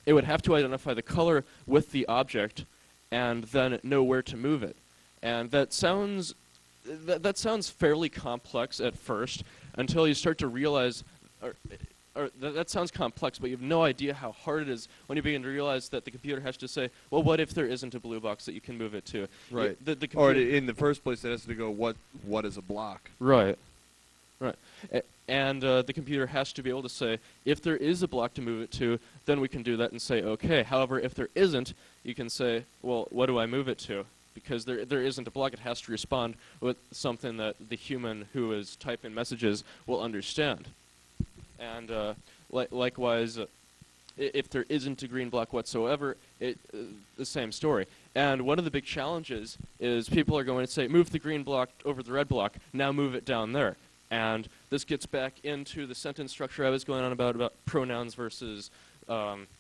it would have to identify the color with the object, and then know where to move it. And that sounds fairly complex at first, until you start to realize, that sounds complex, but you have no idea how hard it is when you begin to realize that the computer has to say, well, what if there isn't a blue box that you can move it to? Right. Or in the first place, it has to go, what is a block? Right. Right. And the computer has to be able to say, if there is a block to move it to, then we can do that and say, okay. However, if there isn't, you can say, well, what do I move it to? Because there isn't a block. It has to respond with something that the human who is typing messages will understand. And likewise, if there isn't a green block whatsoever, the same story. And one of the big challenges is people are going to say, move the green block over the red block, now move it down there. And this gets back into the sentence structure I was going on about pronouns versus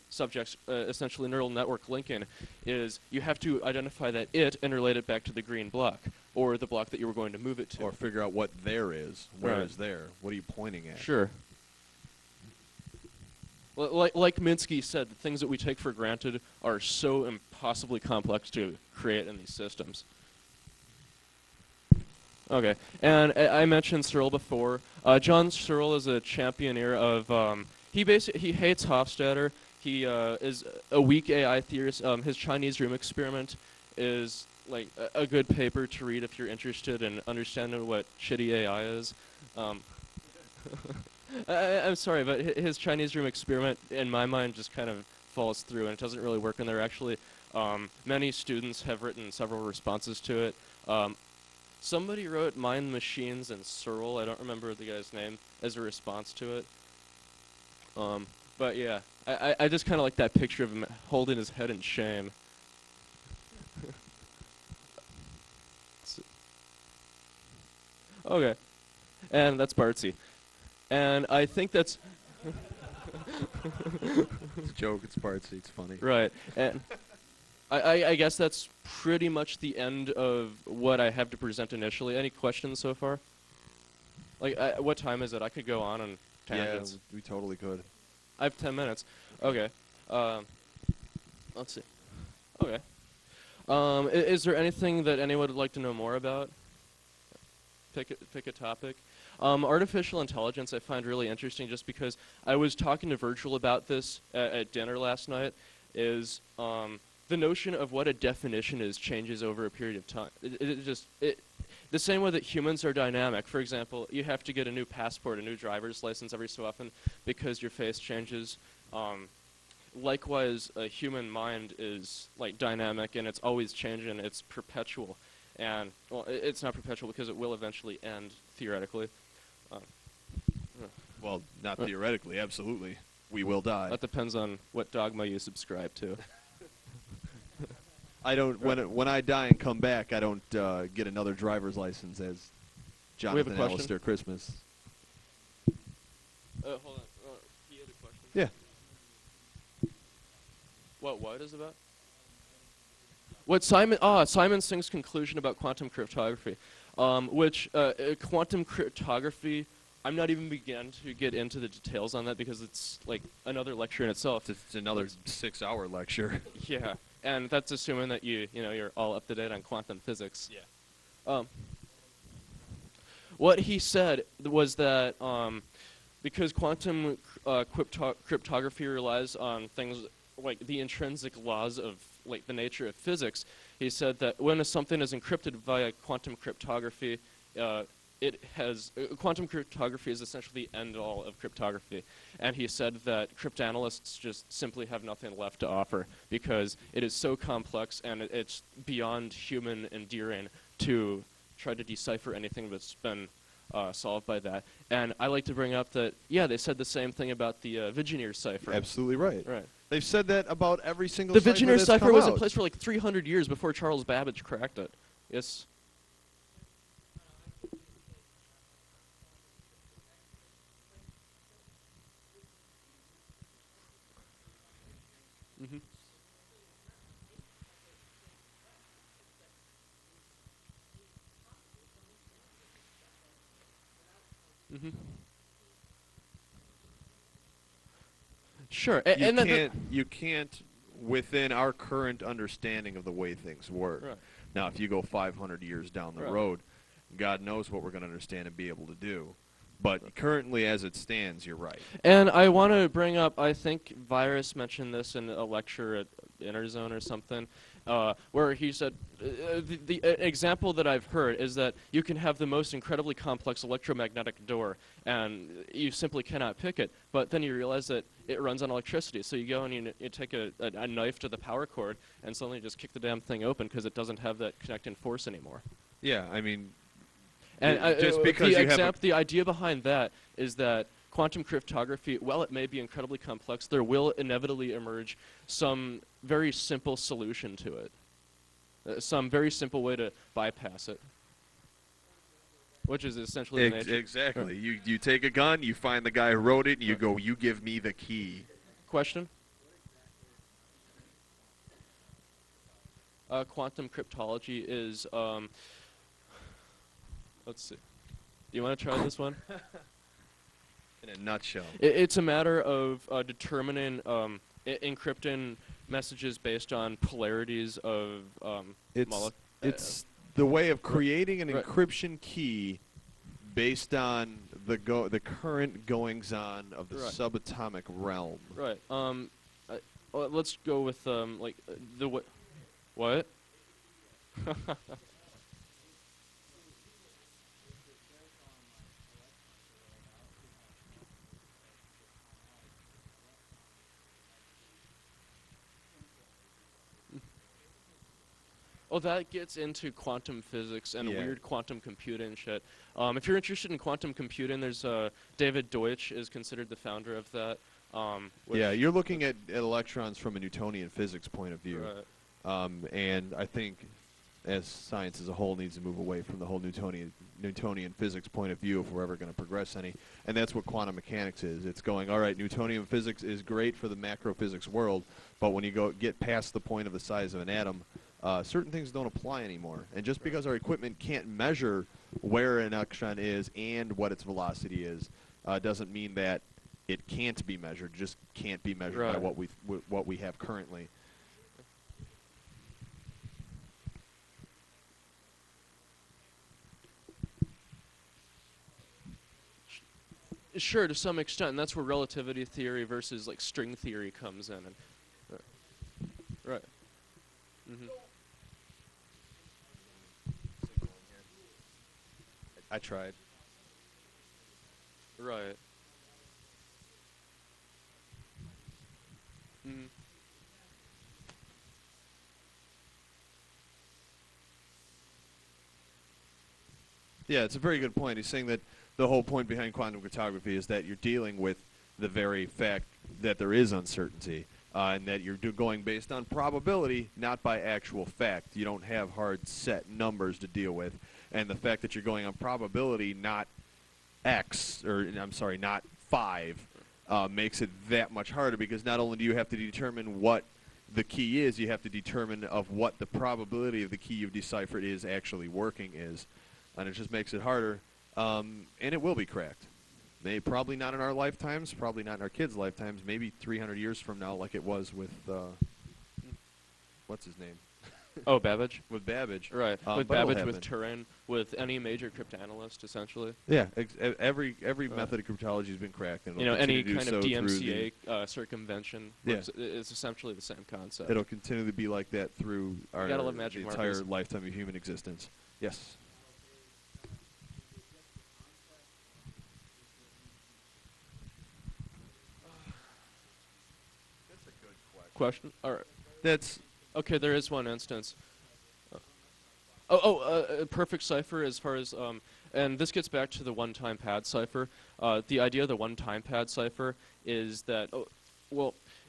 subjects, essentially neural network linking, is you have to identify that it and relate it back to the green block, or the block that you were going to move it to. Or figure out what there is. Where is there? What are you pointing at? Sure. Like Minsky said, the things that we take for granted are so impossibly complex to create in these systems. Okay, and I mentioned Searle before. John Searle is a championeer of, he hates Hofstadter. He is a weak AI theorist. His Chinese room experiment is like a good paper to read if you're interested in understanding what shitty AI is. I'm sorry, but his Chinese room experiment, in my mind, just kind of falls through, and it doesn't really work. And there are actually many students have written several responses to it. Somebody wrote Mind Machines and Searle, I don't remember the guy's name, as a response to it. But yeah, I just kind of like that picture of him holding his head in shame. Okay, and that's Bartsy. And I think that's... It's a joke, it's Bartsy, it's funny. Right, and I guess that's pretty much the end of what I have to present initially. Any questions so far? Like, what time is it? I could go on tangents. Yeah, we totally could. I have 10 minutes. Okay. Let's see. Okay. Is there anything that anyone would like to know more about? Pick a topic. Artificial intelligence I find really interesting just because I was talking to Virgil about this at dinner last night, is the notion of what a definition is changes over a period of time. The same way that humans are dynamic. For example, you have to get a new passport, a new driver's license every so often because your face changes. Likewise, a human mind is like dynamic and it's always changing. It's perpetual. And, well, it's not perpetual because it will eventually end, theoretically. Well, not theoretically, absolutely. We will die. That depends on what dogma you subscribe to. I don't. When I die and come back, I don't get another driver's license as Jonathan Alistair Christmas. Hold on. He had a question. Yeah. What is about? What Simon Singh's conclusion about quantum cryptography, which quantum cryptography I'm not even beginning to get into the details on that because it's like another lecture in itself. It's another 6-hour lecture. Yeah, and that's assuming that you're all up to date on quantum physics. Yeah. What he said was that because quantum cryptography relies on things like the intrinsic laws of like the nature of physics, he said that when something is encrypted via quantum cryptography, quantum cryptography is essentially the end-all of cryptography. And he said that cryptanalysts just simply have nothing left to offer because it is so complex and it's beyond human endearing to try to decipher anything that's been solved by that. And I like to bring up that, yeah, they said the same thing about the Vigenère cipher. Absolutely right. Right. They've said that about every single The cipher Vigenère that's cipher come was in out. place for like 300 years before Charles Babbage cracked it. Yes. Mm-hmm. Mm-hmm. Sure. You can't, within our current understanding of the way things work. Right. Now, if you go 500 years down the Right. road, God knows what we're going to understand and be able to do. But currently, as it stands, you're right. And I want to bring up, I think Virus mentioned this in a lecture at Interzone or something, where he said, the example that I've heard is that you can have the most incredibly complex electromagnetic door, and you simply cannot pick it, but then you realize that it runs on electricity. So you go and you take a knife to the power cord, and suddenly you just kick the damn thing open because it doesn't have that connecting force anymore. Yeah, I mean, And just because you have the idea behind that is that quantum cryptography, while it may be incredibly complex, there will inevitably emerge some very simple solution to it, some very simple way to bypass it, which is essentially the nature. exactly. You take a gun, you find the guy who wrote it, and you go, you give me the key. Question? Quantum cryptology is, let's see. Do you want to try this one? In a nutshell. It's a matter of determining, encrypting messages based on polarities of It's the way of creating an Right. encryption key based on the current goings-on of the Right. subatomic realm. Right. Let's go with the what? Oh, that gets into quantum physics and Yeah. weird quantum computing and shit. If you're interested in quantum computing, there's David Deutsch is considered the founder of that. Yeah, you're looking at electrons from a Newtonian physics point of view. Right. And I think as science as a whole needs to move away from the whole Newtonian physics point of view if we're ever going to progress any. And that's what quantum mechanics is. It's going, all right, Newtonian physics is great for the macro physics world, but when you get past the point of the size of an atom, certain things don't apply anymore. And just because our equipment can't measure where an electron is and what its velocity is, doesn't mean that it can't be measured. It just can't be measured by Right. what we have currently. Sure, to some extent, and that's where relativity theory versus like string theory comes in. And, right. Mm-hmm. I tried. Right. Mm-hmm. Yeah, it's a very good point. He's saying that the whole point behind quantum cryptography is that you're dealing with the very fact that there is uncertainty, and that you're going based on probability, not by actual fact. You don't have hard set numbers to deal with, and the fact that you're going on probability, not X, or I'm sorry, not 5, makes it that much harder, because not only do you have to determine what the key is, you have to determine of what the probability of the key you've deciphered is actually working is, and it just makes it harder, and it will be cracked. Probably not in our lifetimes, probably not in our kids' lifetimes, maybe 300 years from now, like it was with, what's his name? Oh, Babbage. With Babbage. Right. With but it'll Babbage, with happen. Turing, with any major cryptanalyst, essentially. Yeah, every method of cryptology has been cracked. And it'll Any continue to kind do of so through the- DMCA circumvention is essentially the same concept. It'll continue to be like that through our gotta love magic the entire markers. lifetime of human existence. Yes. That's a good Question? All right. That's Okay, there is one instance. Perfect cipher as far as, and this gets back to the one-time pad cipher. The idea of the one-time pad cipher is that,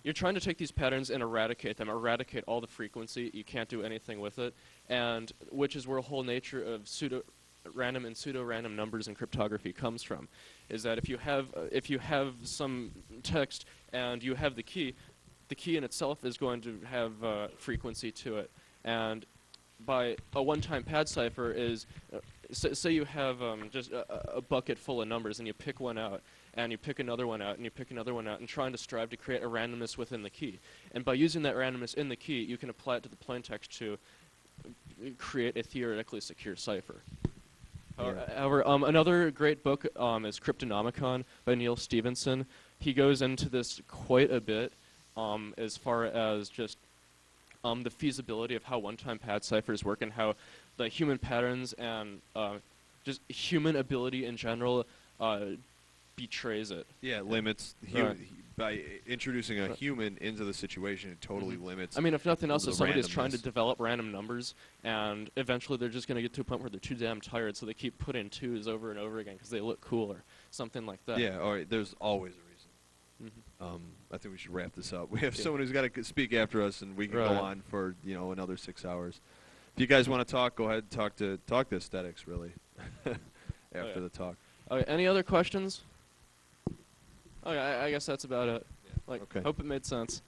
you're trying to take these patterns and eradicate them, eradicate all the frequency. You can't do anything with it, and which is where the whole nature of pseudo-random and pseudo-random numbers in cryptography comes from. Is that if you have some text and you have the key in itself is going to have frequency to it, and by a one-time pad cipher is, say you have just a bucket full of numbers and you pick one out, and you pick another one out, and you pick another one out, and trying to strive to create a randomness within the key. And by using that randomness in the key, you can apply it to the plaintext to create a theoretically secure cipher. However, another great book is Cryptonomicon by Neil Stephenson. He goes into this quite a bit as far as just the feasibility of how one-time pad ciphers work and how the human patterns and just human ability in general betrays it. Yeah, limits Right. by introducing a human into the situation. It totally limits. I mean, if nothing else, the if somebody is trying to randomness. develop random numbers, and eventually they're just going to get to a point where they're too damn tired, so they keep putting twos over and over again because they look cool or something like that. Yeah, all right. There's always a reason. Mhm. I think we should wrap this up. We have Yeah. someone who's got to speak after us, and we can Right. go on for another 6 hours. If you guys want to talk, go ahead and talk to Aestetix, really. After the talk. Okay, any other questions? Okay, I guess that's about it. Okay. Hope it made sense.